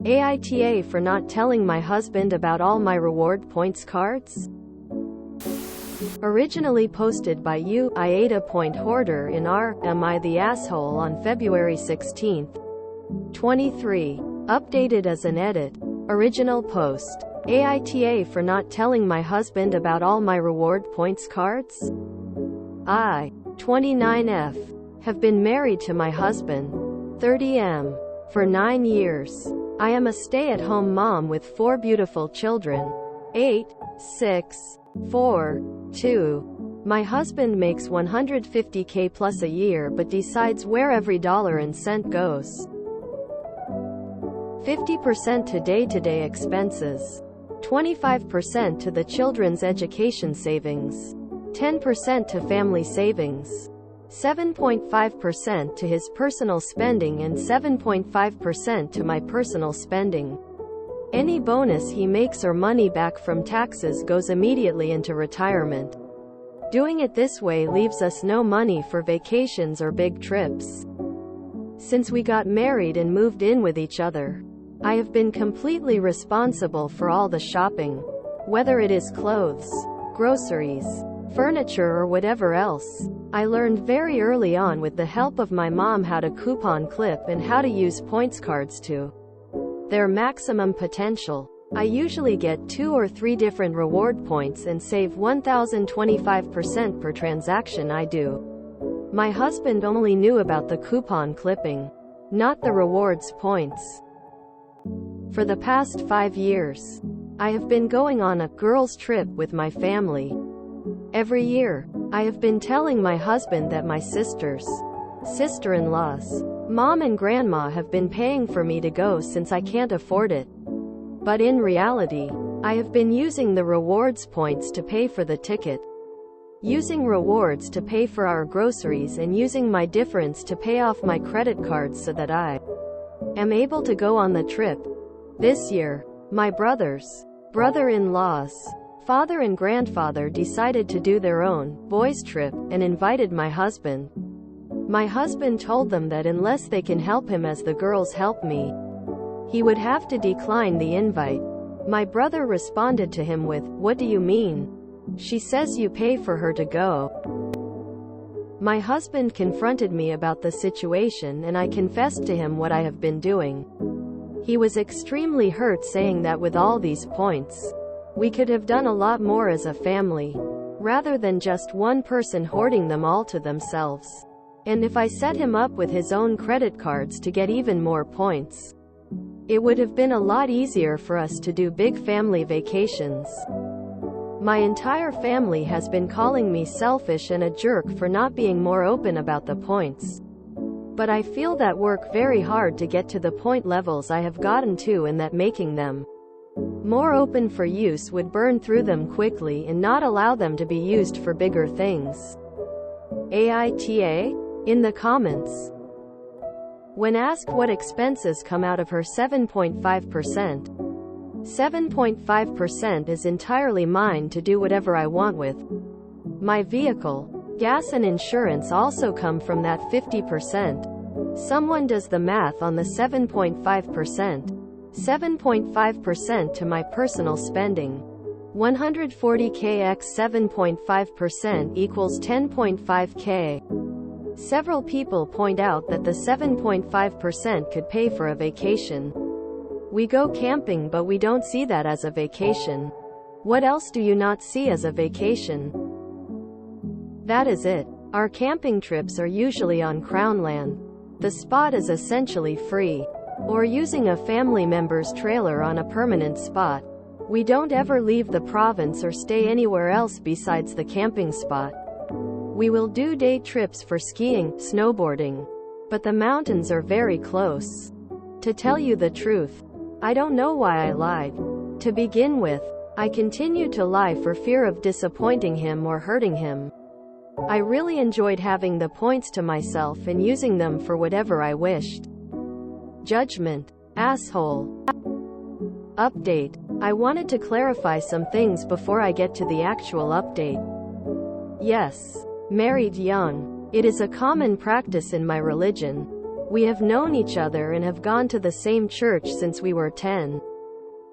AITA for not telling my husband about all my reward points cards? Originally posted by you, AITA Point Hoarder in r. Am I the Asshole on February 16, 23. Updated as an edit. Original post. AITA for not telling my husband about all my reward points cards? I, 29F, have been married to my husband, 30M, for 9 years. I am a stay-at-home mom with 4 beautiful children. 8, 6, 4, 2. My husband makes $150K plus a year but decides where every dollar and cent goes. 50% to day-to-day expenses. 25% to the children's education savings. 10% to family savings. 7.5% to his personal spending and 7.5% to my personal spending. Any bonus he makes or money back from taxes goes immediately into retirement. Doing it this way leaves us no money for vacations or big trips. Since we got married and moved in with each other, I have been completely responsible for all the shopping. Whether it is clothes, groceries, furniture or whatever else. I learned very early on with the help of my mom how to coupon clip and how to use points cards to their maximum potential. I usually get 2 or 3 different reward points and save 1,025% per transaction I do. My husband only knew about the coupon clipping, not the rewards points. For the past 5 years, I have been going on a girls' trip with my family. Every year, I have been telling my husband that my sisters, sister-in-laws, mom and grandma have been paying for me to go since I can't afford it. But in reality, I have been using the rewards points to pay for the ticket, using rewards to pay for our groceries and using my difference to pay off my credit cards so that I am able to go on the trip. This year, my brother-in-laws, father and grandfather decided to do their own boys' trip and invited my husband. My husband told them that unless they can help him as the girls help me, he would have to decline the invite. My brother responded to him with, "What do you mean? She says you pay for her to go." My husband confronted me about the situation and I confessed to him what I have been doing. He was extremely hurt, saying that with all these points, we could have done a lot more as a family, rather than just one person hoarding them all to themselves. And if I set him up with his own credit cards to get even more points, it would have been a lot easier for us to do big family vacations. My entire family has been calling me selfish and a jerk for not being more open about the points. But I feel that work very hard to get to the point levels I have gotten to, and that making them more open for use would burn through them quickly and not allow them to be used for bigger things. AITA? In the comments. When asked what expenses come out of her 7.5%, 7.5% is entirely mine to do whatever I want with. My vehicle, gas and insurance also come from that 50%. Someone does the math on the 7.5%. 7.5% to my personal spending. 140K x 7.5% equals 10.5K. Several people point out that the 7.5% could pay for a vacation. We go camping, but we don't see that as a vacation. What else do you not see as a vacation? That is it. Our camping trips are usually on Crown land. The spot is essentially free. Or using a family member's trailer on a permanent spot. We don't ever leave the province or stay anywhere else besides the camping spot. We will do day trips for skiing, snowboarding. But the mountains are very close. To tell you the truth, I don't know why I lied. To begin with, I continue to lie for fear of disappointing him or hurting him. I really enjoyed having the points to myself and using them for whatever I wished. Judgment. Asshole. Update. I wanted to clarify some things before I get to the actual update. Yes. Married young. It is a common practice in my religion. We have known each other and have gone to the same church since we were 10.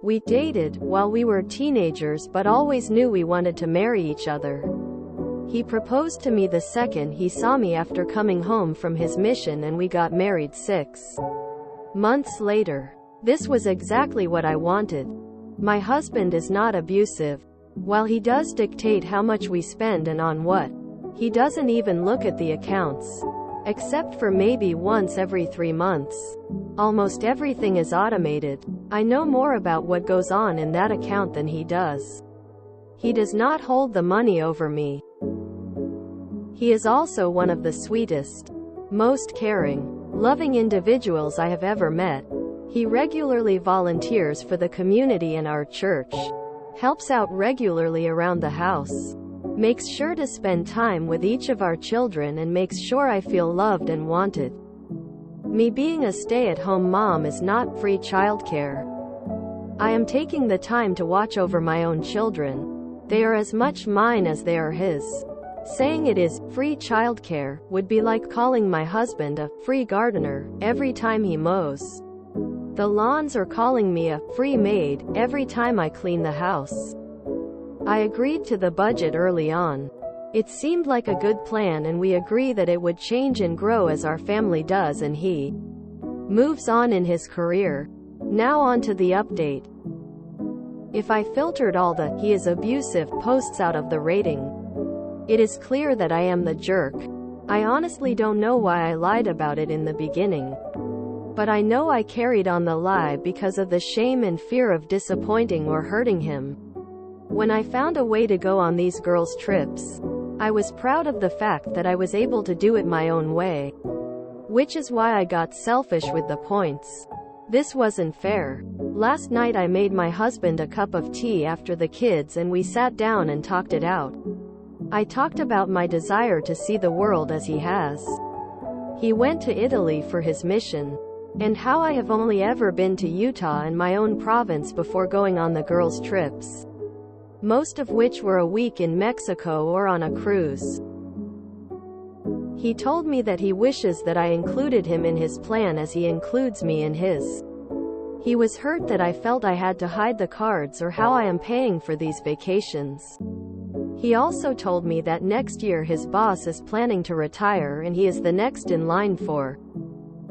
We dated while we were teenagers but always knew we wanted to marry each other. He proposed to me the second he saw me after coming home from his mission, and we got married 6 months later. This was exactly what I wanted. My husband is not abusive. While he does dictate how much we spend and on what, he doesn't even look at the accounts. Except for maybe once every 3 months. Almost everything is automated. I know more about what goes on in that account than he does. He does not hold the money over me. He is also one of the sweetest, most caring, loving individuals I have ever met. He regularly volunteers for the community in our church, helps out regularly around the house, makes sure to spend time with each of our children, and makes sure I feel loved and wanted. Me being a stay-at-home mom is not free childcare. I am taking the time to watch over my own children. They are as much mine as they are his. Saying it is free childcare would be like calling my husband a free gardener every time he mows the lawns, or calling me a free maid every time I clean the house. I agreed to the budget early on. It seemed like a good plan, and we agree that it would change and grow as our family does and he moves on in his career. Now on to the update. If I filtered all the "he is abusive" posts out of the rating, it is clear that I am the jerk. I honestly don't know why I lied about it in the beginning. But I know I carried on the lie because of the shame and fear of disappointing or hurting him. When I found a way to go on these girls' trips, I was proud of the fact that I was able to do it my own way. Which is why I got selfish with the points. This wasn't fair. Last night I made my husband a cup of tea after the kids, and we sat down and talked it out. I talked about my desire to see the world as he has. He went to Italy for his mission, and how I have only ever been to Utah and my own province before going on the girls' trips, most of which were a week in Mexico or on a cruise. He told me that he wishes that I included him in his plan as he includes me in his. He was hurt that I felt I had to hide the cards or how I am paying for these vacations. He also told me that next year his boss is planning to retire and he is the next in line for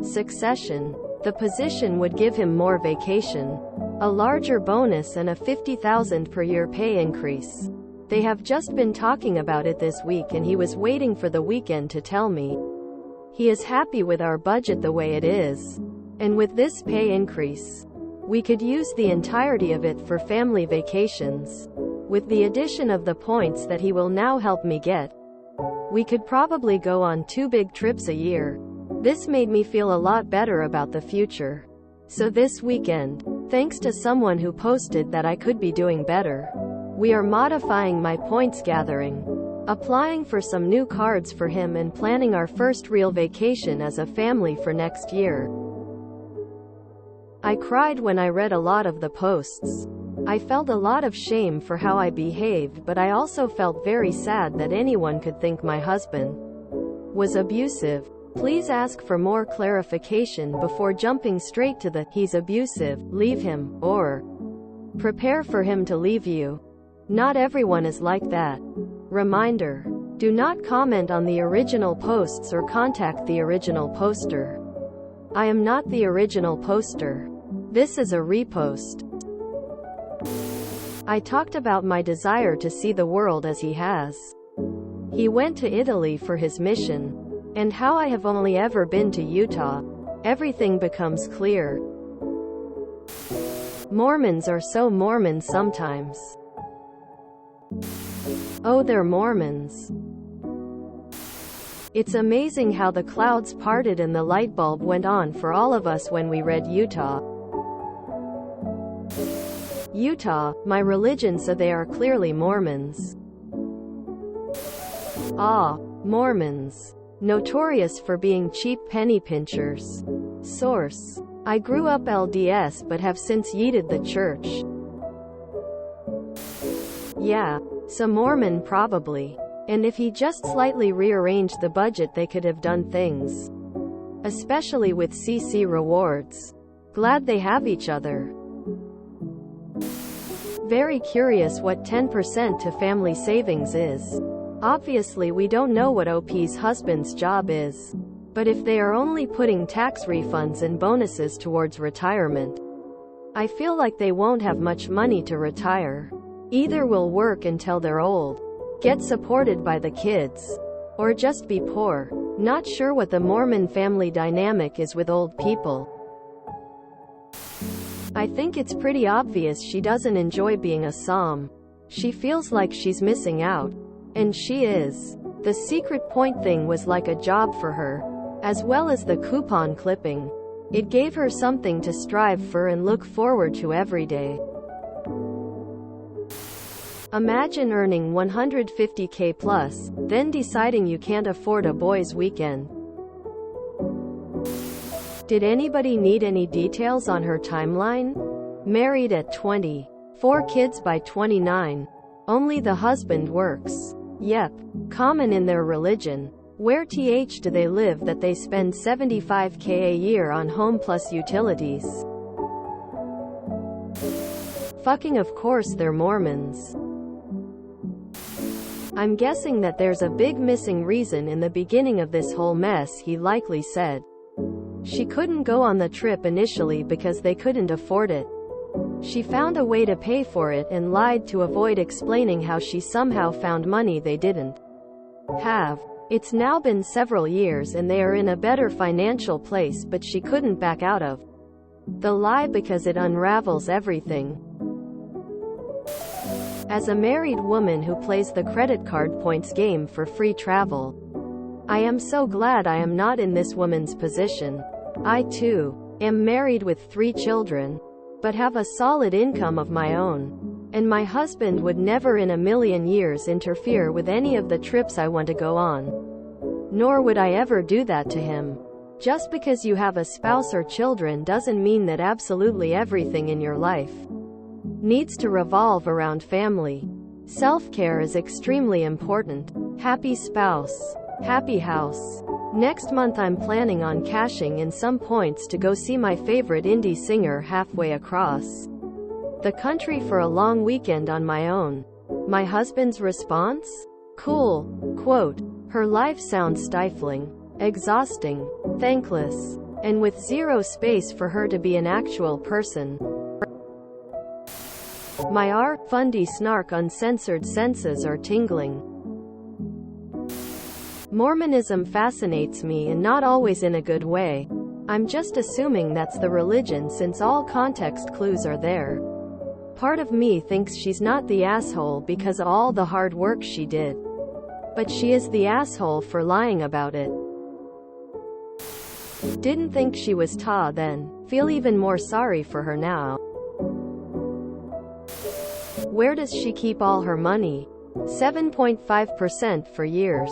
succession. The position would give him more vacation, a larger bonus, and a $50,000 per year pay increase. They have just been talking about it this week, and he was waiting for the weekend to tell me. He is happy with our budget the way it is. And with this pay increase, we could use the entirety of it for family vacations. With the addition of the points that he will now help me get, we could probably go on 2 big trips a year. This made me feel a lot better about the future. So this weekend, thanks to someone who posted that I could be doing better, we are modifying my points gathering, applying for some new cards for him, and planning our first real vacation as a family for next year. I cried when I read a lot of the posts. I felt a lot of shame for how I behaved, but I also felt very sad that anyone could think my husband was abusive. Please ask for more clarification before jumping straight to the "he's abusive, leave him," or "prepare for him to leave you." Not everyone is like that. Reminder: do not comment on the original posts or contact the original poster. I am not the original poster. This is a repost. I talked about my desire to see the world as he has. He went to Italy for his mission, and how I have only ever been to Utah. Everything becomes clear. Mormons are so Mormon sometimes. Oh, they're Mormons. It's amazing how the clouds parted and the light bulb went on for all of us when we read Utah. Utah, my religion, so they are clearly Mormons. Ah, Mormons. Notorious for being cheap penny pinchers. Source: I grew up LDS but have since yeeted the church. Yeah, so Mormon probably. And if he just slightly rearranged the budget, they could have done things especially with CC rewards. Glad they have each other. Very curious what 10% to family savings is. Obviously we don't know what OP's husband's job is. But if they are only putting tax refunds and bonuses towards retirement, I feel like they won't have much money to retire. Either will work until they're old, get supported by the kids, or just be poor. Not sure what the Mormon family dynamic is with old people. I think it's pretty obvious she doesn't enjoy being a Psalm. She feels like she's missing out. And she is. The secret point thing was like a job for her, as well as the coupon clipping. It gave her something to strive for and look forward to every day. Imagine earning $150K plus, then deciding you can't afford a boys' weekend. Did anybody need any details on her timeline? Married at 20. 4 kids by 29. Only the husband works. Yep. Common in their religion. Where do they live that they spend $75K a year on home plus utilities? Fucking of course they're Mormons. I'm guessing that there's a big missing reason in the beginning of this whole mess. He likely said she couldn't go on the trip initially because they couldn't afford it. She found a way to pay for it and lied to avoid explaining how she somehow found money they didn't have. It's now been several years and they are in a better financial place, but she couldn't back out of the lie because it unravels everything. As a married woman who plays the credit card points game for free travel, I am so glad I am not in this woman's position. I too am married with 3 children, but have a solid income of my own. And my husband would never in a million years interfere with any of the trips I want to go on. Nor would I ever do that to him. Just because you have a spouse or children doesn't mean that absolutely everything in your life needs to revolve around family. Self-care is extremely important. Happy spouse. Happy house. Next month I'm planning on cashing in some points to go see my favorite indie singer halfway across the country for a long weekend on my own. My husband's response? Cool. Quote, her life sounds stifling, exhausting, thankless, and with zero space for her to be an actual person. My fundy snark uncensored senses are tingling. Mormonism fascinates me, and not always in a good way. I'm just assuming that's the religion since all context clues are there. Part of me thinks she's not the asshole because of all the hard work she did. But she is the asshole for lying about it. Didn't think she was then. Feel even more sorry for her now. Where does she keep all her money? 7.5% for years.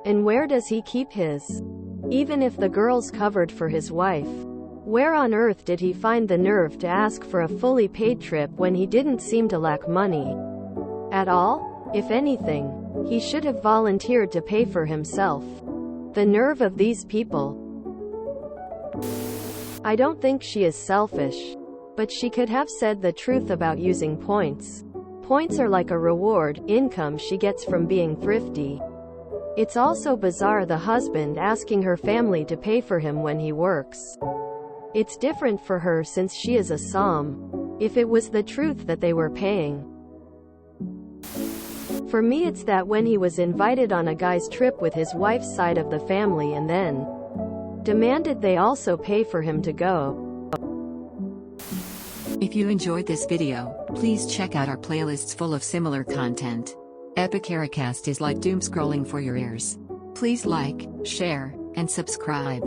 And where does he keep his? Even if the girls covered for his wife. Where on earth did he find the nerve to ask for a fully paid trip when he didn't seem to lack money at all? If anything, he should have volunteered to pay for himself. The nerve of these people. I don't think she is selfish. But she could have said the truth about using points. Points are like a reward, income she gets from being thrifty. It's also bizarre the husband asking her family to pay for him when he works. It's different for her since she is a Psalm. If it was the truth that they were paying. For me it's that when he was invited on a guy's trip with his wife's side of the family and then demanded they also pay for him to go. If you enjoyed this video, please check out our playlists full of similar content. Epic Ericast is like doom scrolling for your ears. Please like, share, and subscribe.